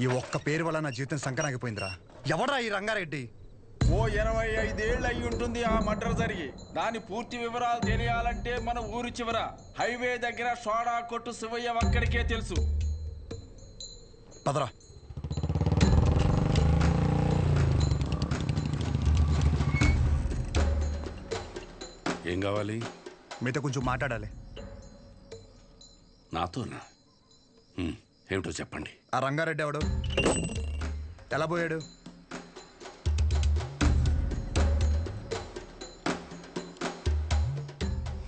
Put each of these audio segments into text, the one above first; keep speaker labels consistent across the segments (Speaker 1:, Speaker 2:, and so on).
Speaker 1: ఈ ఒక్క పేరు వల్ల నా జీవితం సంకనాగిపోయిందిరా. ఎవడా ఈ రంగారెడ్డి?
Speaker 2: ఓ 25 ఏళ్ళు అయి ఉంటుంది ఆ మర్డర్ జరిగి. దాని పూర్తి వివరాలు తెలియాలంటే మన ఊరి చివర హైవే దగ్గర సోడా కొట్టు శివయ్య ఒక్కడికే తెలుసు.
Speaker 1: పదరా.
Speaker 3: ఏం కావాలి?
Speaker 1: మీతో కొంచెం మాట్లాడాలి.
Speaker 3: నాతోనా? ఏమిటో చెప్పండి.
Speaker 1: ఆ రంగారెడ్డి ఎవడు? ఎలా పోయాడు?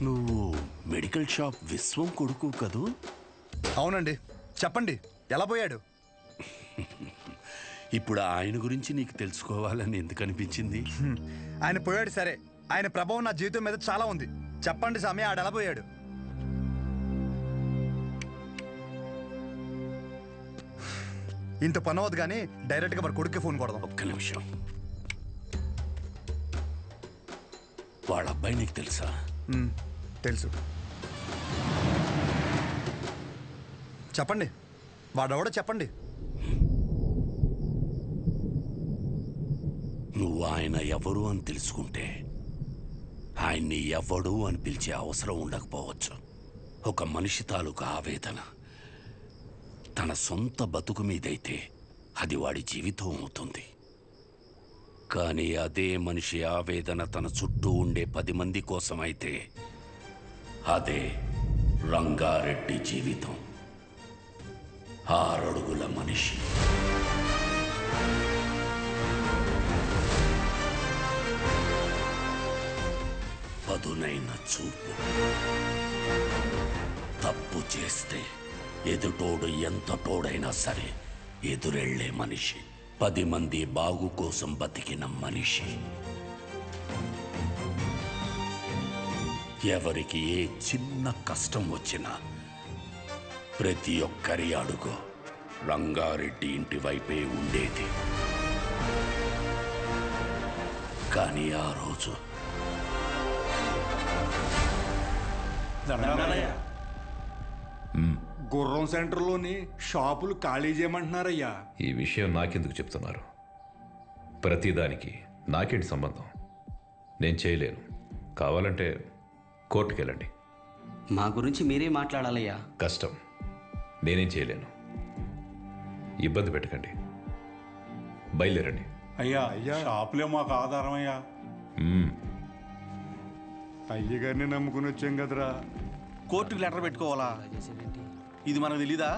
Speaker 3: నువ్వు మెడికల్ షాప్ విశ్వం కొడుకు కదూ?
Speaker 1: అవునండి. చెప్పండి, ఎలా పోయాడు?
Speaker 3: ఇప్పుడు ఆయన గురించి నీకు తెలుసుకోవాలని ఎందుకు అనిపించింది?
Speaker 1: ఆయన పోయాడు సరే, ఆయన ప్రభావం నా జీవితం మీద చాలా ఉంది. చెప్పండి స్వామి, ఆడ ఎలా పోయాడు? ఇంత పని అవ్వదు కానీ డైరెక్ట్గా మరి కొడుక్కి ఫోన్ కొడదాం.
Speaker 3: ఒక్క నిమిషం. వాళ్ళ అబ్బాయి నీకు తెలుసా?
Speaker 1: తెలుసు. చెప్పండి, వాడెవడో చెప్పండి.
Speaker 3: నువ్వు ఆయన ఎవరు అని తెలుసుకుంటే ఆయన్ని ఎవడు అని పిలిచే అవసరం ఉండకపోవచ్చు. ఒక మనిషి తాలూకు ఆవేదన తన సొంత బతుకు మీదైతే అది వాడి జీవితం అవుతుంది. కానీ అదే మనిషి ఆవేదన తన చుట్టూ ఉండే 10 మంది కోసమైతే అదే రంగారెడ్డి జీవితం. 6 అడుగుల మనిషి. పదునైన చూపు. తప్పు చేస్తే ఎదుటోడు ఎంత తోడైనా సరే ఎదురెళ్లే మనిషి. 10 మంది బాగు కోసం బతికిన మనిషి. ఎవరికి ఏ చిన్న కష్టం వచ్చినా ప్రతి ఒక్కరి అడుగు రంగారెడ్డి ఇంటి వైపే ఉండేది. కానీ ఆ రోజు
Speaker 4: గుర్రం సెంటర్లోని షాపులు ఖాళీ చేయమంటున్నారయ్యా.
Speaker 5: ఈ విషయం నాకెందుకు చెప్తున్నారు? ప్రతిదానికి నాకేంటి సంబంధం? నేను చేయలేను. కావాలంటే కోర్టుకెళ్ళండి.
Speaker 6: మా గురించి మీరే మాట్లాడాలయ్యా.
Speaker 5: కష్టం. నేనేం చేయలేను. ఇబ్బంది పెట్టకండి. బయలుదేరండి.
Speaker 4: అయ్యా షాపులే మాకు ఆధారం అయ్యా. అయ్యగారిని నమ్ముకుని వచ్చాం కదరా.
Speaker 7: కోర్టుకి లెటర్ పెట్టుకోవాలా? ఇది మనకు తెలీదా?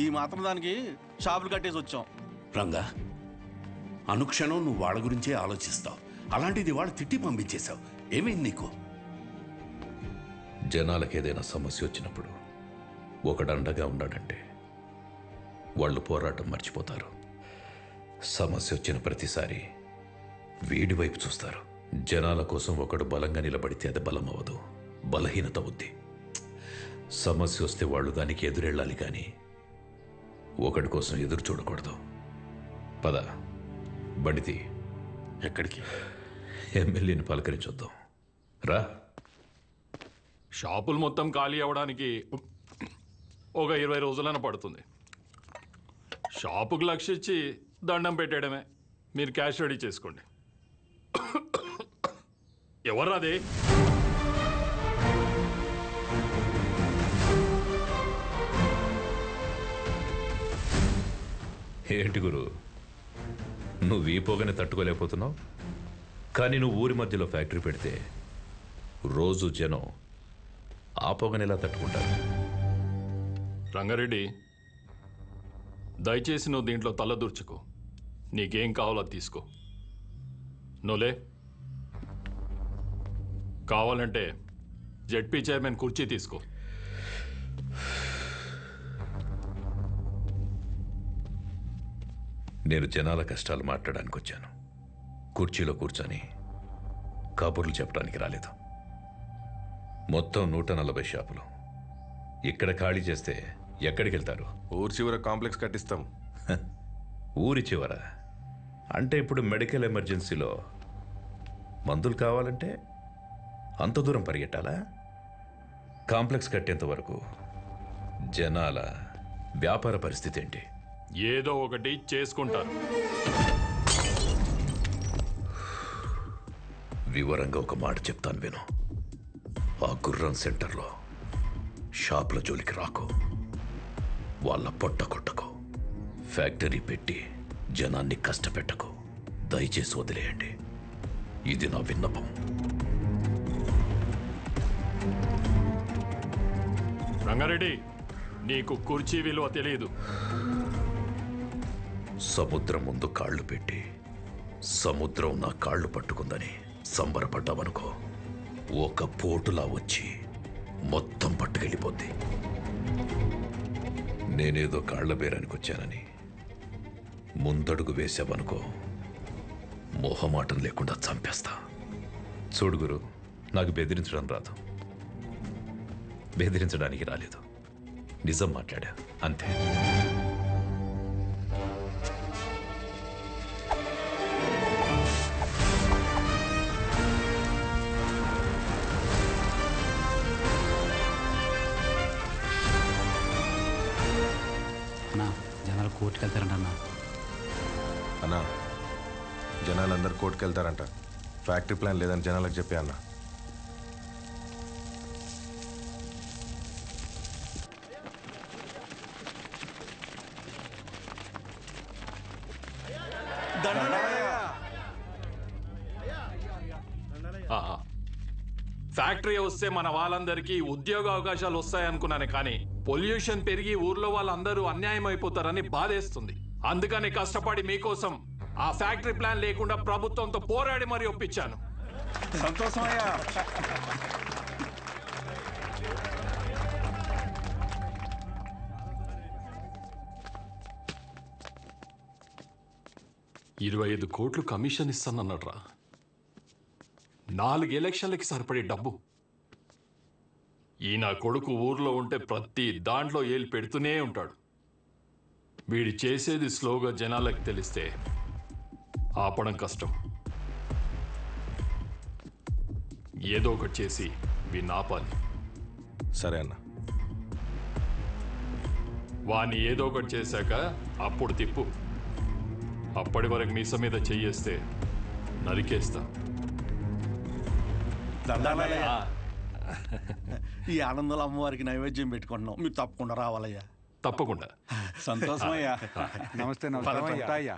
Speaker 7: ఈ మాత్రం దానికి షాపులు కట్టేసి వచ్చాం.
Speaker 3: రంగా, అనుక్షణం నువ్వు వాళ్ళ గురించే ఆలోచిస్తావు. అలాంటిది వాళ్ళు తిట్టి పంపించేశావు. ఏమైంది నీకు?
Speaker 5: జనాలకు ఏదైనా సమస్య వచ్చినప్పుడు ఒకడండగా ఉన్నాడంటే వాళ్ళు పోరాటం మర్చిపోతారు. సమస్య వచ్చిన ప్రతిసారి వీడి వైపు చూస్తారు. జనాల కోసం ఒకడు బలంగా నిలబడితే అది బలం అవ్వదు, బలహీనత అవుద్ది. సమస్య వస్తే వాళ్ళు దానికి ఎదురెళ్ళాలి కానీ ఒకడి కోసం ఎదురు చూడకూడదు. పద, బండితి.
Speaker 3: ఎక్కడికి?
Speaker 5: ఎమ్మెల్యేని పలకరించొద్దాం. రా.
Speaker 8: షాపులు మొత్తం ఖాళీ అవ్వడానికి ఒక 20 రోజులైనా పడుతుంది. షాపుకు లక్ష్య ఇచ్చి దండం పెట్టేయడమే. మీరు క్యాష్ రెడీ చేసుకోండి. ఎవర్రాది?
Speaker 5: ఏంటి గురు, నువ్వు ఈ పొగని తట్టుకోలేకపోతున్నావు? కానీ నువ్వు ఊరి మధ్యలో ఫ్యాక్టరీ పెడితే రోజు జనం ఆ పొగని ఎలా తట్టుకుంటారు?
Speaker 8: రంగారెడ్డి, దయచేసి నువ్వు దీంట్లో తలదూర్చుకో. నీకేం కావాలో తీసుకో. నువ్వులే. కావాలంటే జెడ్పీ చైర్మన్ కుర్చీ తీసుకో.
Speaker 5: నేను జనాల కష్టాలు మాట్లాడడానికి వచ్చాను. కుర్చీలో కూర్చొని కబుర్లు చెప్పడానికి రాలేదు. మొత్తం 140 షాపులు ఇక్కడ ఖాళీ చేస్తే ఎక్కడికి వెళ్తారు?
Speaker 9: ఊరి చివర కాంప్లెక్స్ కట్టిస్తాం.
Speaker 5: ఊరి చివర అంటే ఇప్పుడు మెడికల్ ఎమర్జెన్సీలో మందులు కావాలంటే అంత దూరం పరిగెట్టాలా? కాంప్లెక్స్ కట్టేంత వరకు జనాల వ్యాపార పరిస్థితి ఏంటి?
Speaker 8: ఏదో ఒకటి చేసుకుంటారు.
Speaker 5: వివరంగా ఒక మాట చెప్తాను విను. ఆ గుర్రం సెంటర్లో షాపుల జోలికి రాకు, వాళ్ళ పొట్ట కొట్టకు, ఫ్యాక్టరీ పెట్టి జనాన్ని కష్టపెట్టకు. దయచేసి వదిలేయండి. ఇది నా విన్నపం.
Speaker 8: రంగారెడ్డి, నీకు కుర్చీ విలువ తెలియదు.
Speaker 5: సముద్రం ముందు కాళ్ళు పెట్టి సముద్రం నా కాళ్ళు పట్టుకుందని సంబరపడ్డావనుకో, ఒక పోటులా వచ్చి మొత్తం పట్టుకెళ్ళిపోద్ది. నేనేదో కాళ్ల బేరానికి వచ్చానని ముందడుగు వేసావనుకో, మొహమాటం లేకుండా చంపేస్తా. చూడు గురు, నాకు బెదిరించడం రాదు, బెదిరించడానికి రాలేదు, నిజం మాట్లాడా అంతే.
Speaker 6: అన్నా జనాలు కోర్టుకు వెళ్తారంట అన్నా.
Speaker 9: అన్నా, జనాలందరూ కోర్టుకు వెళ్తారంట. ఫ్యాక్టరీ ప్లాన్ లేదని జనాలకు చెప్పే అన్న.
Speaker 8: ఫ్యాక్టరీ వస్తే మన వాళ్ళందరికీ ఉద్యోగ అవకాశాలు వస్తాయనుకున్నానే, కానీ పొల్యూషన్ పెరిగి ఊర్లో వాళ్ళందరూ అన్యాయం అయిపోతారని బాధేస్తుంది. అందుకని కష్టపడి మీకోసం ఆ ఫ్యాక్టరీ ప్లాన్ లేకుండా ప్రభుత్వంతో పోరాడి మరీ ఒప్పించాను.
Speaker 2: సంతోషమయ్యా.
Speaker 8: 25 కోట్లు కమిషన్ ఇస్తానన్నాడ్రా. 4 ఎలక్షన్లకి సరిపడే డబ్బు. ఈ నా కొడుకు ఊర్లో ఉంటే ప్రతి దాంట్లో ఏలు పెడుతూనే ఉంటాడు. వీడి చేసేది స్లోగా జనాలకు తెలిస్తే ఆపడం కష్టం. ఏదో ఒకటి చేసి వీడిని ఆపాలి.
Speaker 9: సరే అన్న.
Speaker 8: వాణ్ణి ఏదో ఒకటి చేశాక అప్పుడు తిప్పు. అప్పటి వరకు మీస మీద చెయ్యేస్తే నరికేస్తా.
Speaker 7: ఈ ఆనందాల అమ్మవారికి నైవేద్యం పెట్టుకుంటున్నాం, మీరు తప్పకుండా రావాలయ్యా.
Speaker 8: తప్పకుండా.
Speaker 2: సంతోషమయ్యా.
Speaker 4: నమస్తే అయ్యా.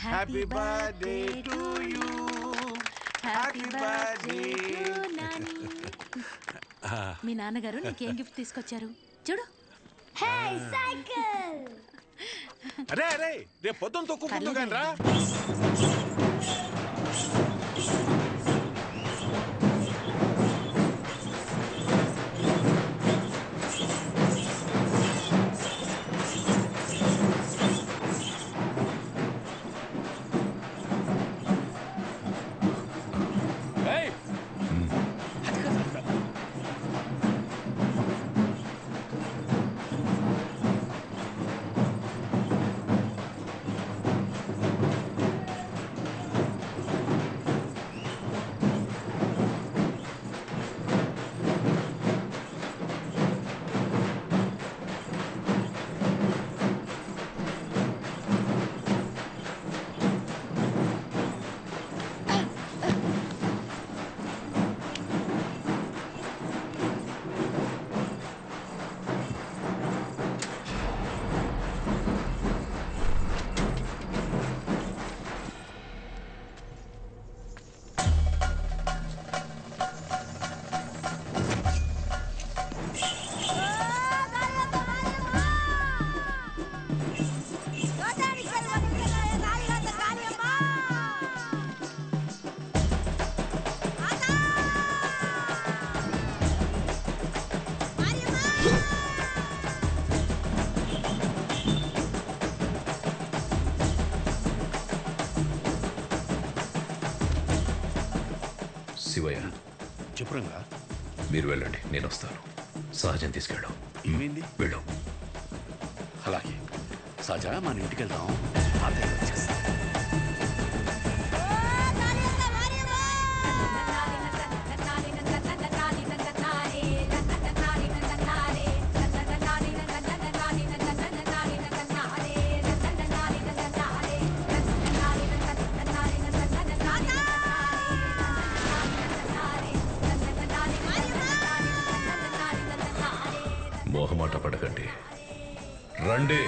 Speaker 7: Happy birthday to you, happy birthday.
Speaker 10: మీ నాన్నగారు నీకేం గిఫ్ట్ తీసుకొచ్చారు చూడు.
Speaker 9: అరే అరే, రేపు పొద్దున్న తొక్కుందు కానీ రా.
Speaker 5: శివయ్య,
Speaker 3: చెప్పురంగా.
Speaker 5: మీరు వెళ్ళండి, నేను వస్తాను. సహజం తీసుకెళ్ళు.
Speaker 3: ఏమైంది?
Speaker 5: వెళ్ళు.
Speaker 3: అలాగే సహజా, మన ఇంటికి వెళ్దాం. తాతయ్య వచ్చేస్తా.
Speaker 5: మొహమాట పడకండి, రండి.